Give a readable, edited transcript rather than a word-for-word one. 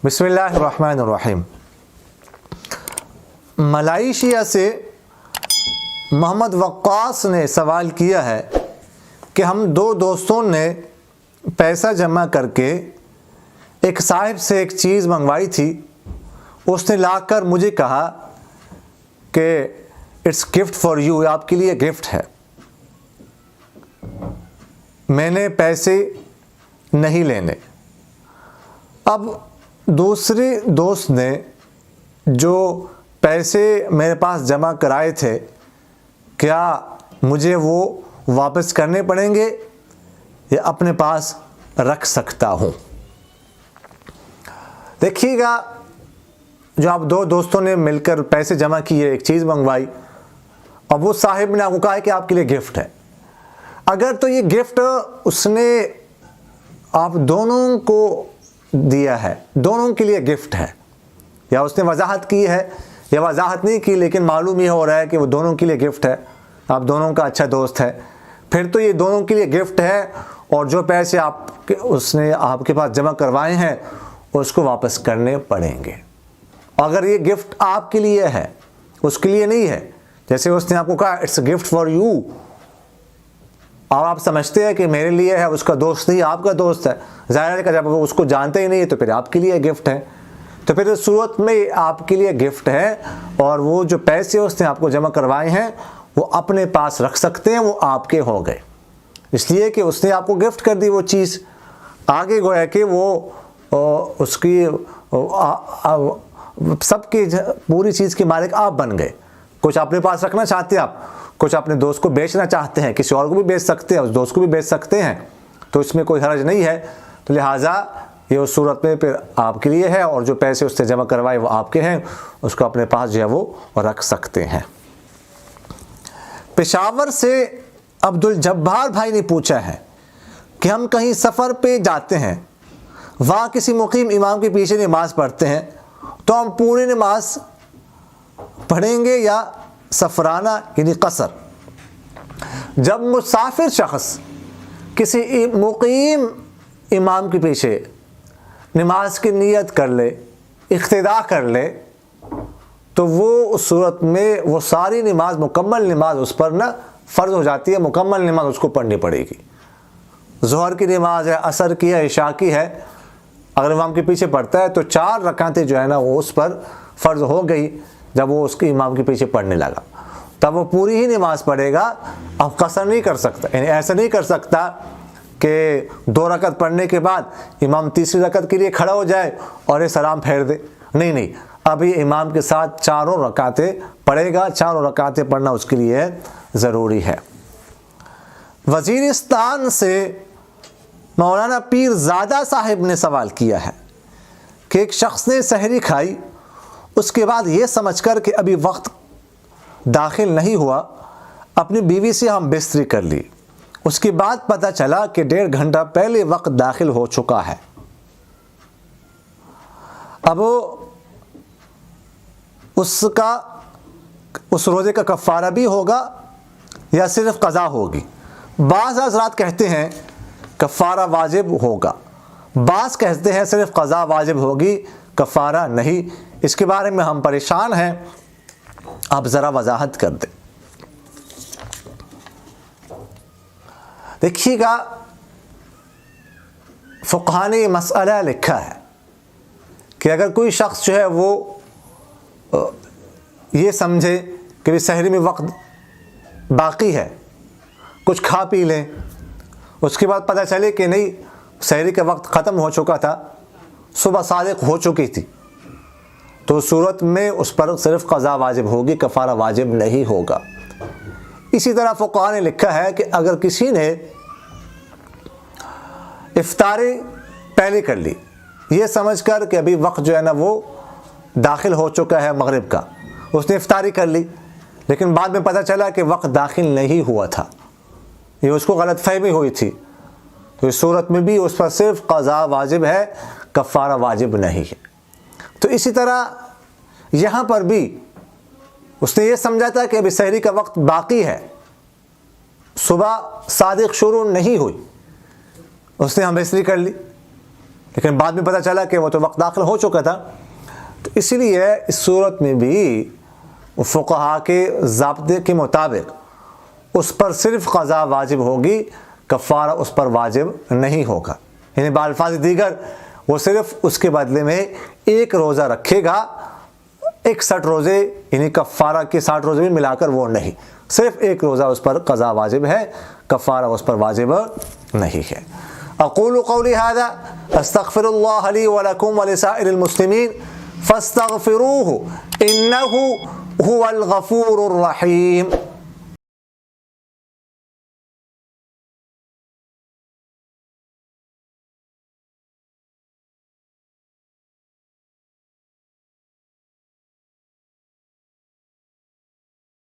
بسم اللہ الرحمن الرحیم۔ ملائیشیا سے محمد وقاص نے سوال کیا ہے کہ ہم دو دوستوں نے پیسہ جمع کر کے ایک صاحب سے ایک چیز منگوائی تھی، اس نے لا کر مجھے کہا کہ اٹس گفٹ فار یو، آپ کے لیے گفٹ ہے۔ میں نے پیسے نہیں لینے۔ اب دوسرے دوست نے جو پیسے میرے پاس جمع کرائے تھے، کیا مجھے وہ واپس کرنے پڑیں گے یا اپنے پاس رکھ سکتا ہوں؟ دیکھیے گا، جو آپ دو دوستوں نے مل کر پیسے جمع کیے، ایک چیز منگوائی، اب وہ صاحب نے آپ کو کہا ہے کہ آپ کے لیے گفٹ ہے۔ اگر تو یہ گفٹ اس نے آپ دونوں کو دیا ہے، دونوں کے لیے گفٹ ہے، یا اس نے وضاحت کی ہے یا وضاحت نہیں کی لیکن معلوم یہ ہو رہا ہے کہ وہ دونوں کے لیے گفٹ ہے، آپ دونوں کا اچھا دوست ہے، پھر تو یہ دونوں کے لیے گفٹ ہے، اور جو پیسے اس نے آپ کے پاس جمع کروائے ہیں اس کو واپس کرنے پڑیں گے۔ اگر یہ گفٹ آپ کے لیے ہے، اس کے لیے نہیں ہے، جیسے اس نے آپ کو کہا اٹس گفٹ فار یو، اور آپ سمجھتے ہیں کہ میرے لیے ہے، اس کا دوست نہیں، آپ کا دوست ہے، ظاہر ہے کہ جب وہ اس کو جانتے ہی نہیں تو پھر آپ کے لیے گفٹ ہے، تو پھر اس صورت میں آپ کے لیے گفٹ ہے، اور وہ جو پیسے اس نے آپ کو جمع کروائے ہیں وہ اپنے پاس رکھ سکتے ہیں، وہ آپ کے ہو گئے، اس لیے کہ اس نے آپ کو گفٹ کر دی وہ چیز۔ آگے گویا کہ وہ اس کی سب کی پوری چیز کے مالک آپ بن گئے۔ کچھ اپنے پاس رکھنا چاہتے ہیں آپ، کچھ اپنے دوست کو بیچنا چاہتے ہیں، کسی اور کو بھی بیچ سکتے ہیں، اس دوست کو بھی بیچ سکتے ہیں، تو اس میں کوئی حرج نہیں ہے۔ تو لہٰذا یہ اس صورت میں پھر آپ کے لیے ہے، اور جو پیسے اس سے جمع کروائے وہ آپ کے ہیں، اس کو اپنے پاس جو ہے وہ رکھ سکتے ہیں۔ پشاور سے عبد الجبار بھائی نے پوچھا ہے کہ ہم کہیں سفر پہ جاتے ہیں، وہاں کسی مقیم امام کے پیچھے نماز پڑھتے ہیں، تو ہم پوری نماز پڑھیں گے یا سفرانہ یعنی قصر؟ جب مسافر شخص کسی مقیم امام کے پیچھے نماز کی نیت کر لے، اقتداء کر لے، تو وہ اس صورت میں وہ ساری نماز، مکمل نماز اس پر نہ فرض ہو جاتی ہے، مکمل نماز اس کو پڑھنی پڑے گی۔ ظہر کی نماز ہے، عصر کی ہے، عشاء کی ہے، اگر امام کے پیچھے پڑھتا ہے تو 4 رکعتیں جو ہے نا وہ اس پر فرض ہو گئی جب وہ اس کے امام کے پیچھے پڑھنے لگا، تب وہ پوری ہی نماز پڑھے گا۔ اب قصر نہیں کر سکتا، یعنی ایسا نہیں کر سکتا کہ 2 رکعت پڑھنے کے بعد امام تیسری رکعت کے لیے کھڑا ہو جائے اور یہ سلام پھیر دے، نہیں، ابھی امام کے ساتھ 4 رکعتیں پڑھے گا، 4 رکعتیں پڑھنا اس کے لیے ضروری ہے۔ وزیرستان سے مولانا پیر زادہ صاحب نے سوال کیا ہے کہ ایک شخص نے سحری کھائی، اس کے بعد یہ سمجھ کر کہ ابھی وقت داخل نہیں ہوا، اپنی بیوی سے ہم بستری کر لی، اس کے بعد پتہ چلا کہ 1.5 گھنٹہ پہلے وقت داخل ہو چکا ہے۔ اب اس روزے کا کفارہ بھی ہوگا یا صرف قضا ہوگی؟ بعض حضرات کہتے ہیں کفارہ واجب ہوگا، بعض کہتے ہیں صرف قضا واجب ہوگی، کفارہ نہیں۔ اس کے بارے میں ہم پریشان ہیں، آپ ذرا وضاحت کر دیں۔ دیکھیے گا، فقہاء نے یہ مسئلہ لکھا ہے کہ اگر کوئی شخص جو ہے وہ یہ سمجھے کہ سحری میں وقت باقی ہے، کچھ کھا پی لیں، اس کے بعد پتہ چلے کہ نہیں سحری کا وقت ختم ہو چکا تھا، صبح صادق ہو چکی تھی، تو صورت میں اس پر صرف قضا واجب ہوگی، کفارہ واجب نہیں ہوگا۔ اسی طرح فقہاء نے لکھا ہے کہ اگر کسی نے افطاری پہلے کر لی، یہ سمجھ کر کہ ابھی وقت جو ہے نا وہ داخل ہو چکا ہے مغرب کا، اس نے افطاری کر لی، لیکن بعد میں پتہ چلا کہ وقت داخل نہیں ہوا تھا، یہ اس کو غلط فہمی ہوئی تھی، تو اس صورت میں بھی اس پر صرف قضا واجب ہے، کفارہ واجب نہیں ہے۔ تو اسی طرح یہاں پر بھی اس نے یہ سمجھا تھا کہ ابھی سحری کا وقت باقی ہے، صبح صادق شروع نہیں ہوئی، اس نے ہم بستری کر لی، لیکن بعد میں پتہ چلا کہ وہ تو وقت داخل ہو چکا تھا. تو اسی لیے اس صورت میں بھی فقہا کے ضابطے کے مطابق اس پر صرف قضا واجب ہوگی، کفارہ اس پر واجب نہیں ہوگا. یعنی بالفاظ دیگر وہ صرف اس کے بدلے میں ایک روزہ رکھے گا، 61 روزے یعنی کفارہ کے 60 روزے بھی ملا کر وہ نہیں، صرف ایک روزہ اس پر قضا واجب ہے، کفارہ اس پر واجب نہیں ہے. اقول قولی هذا استغفر اللہ لی ولکم ولسائر المسلمین فاستغفروه انه هو الغفور الرحیم.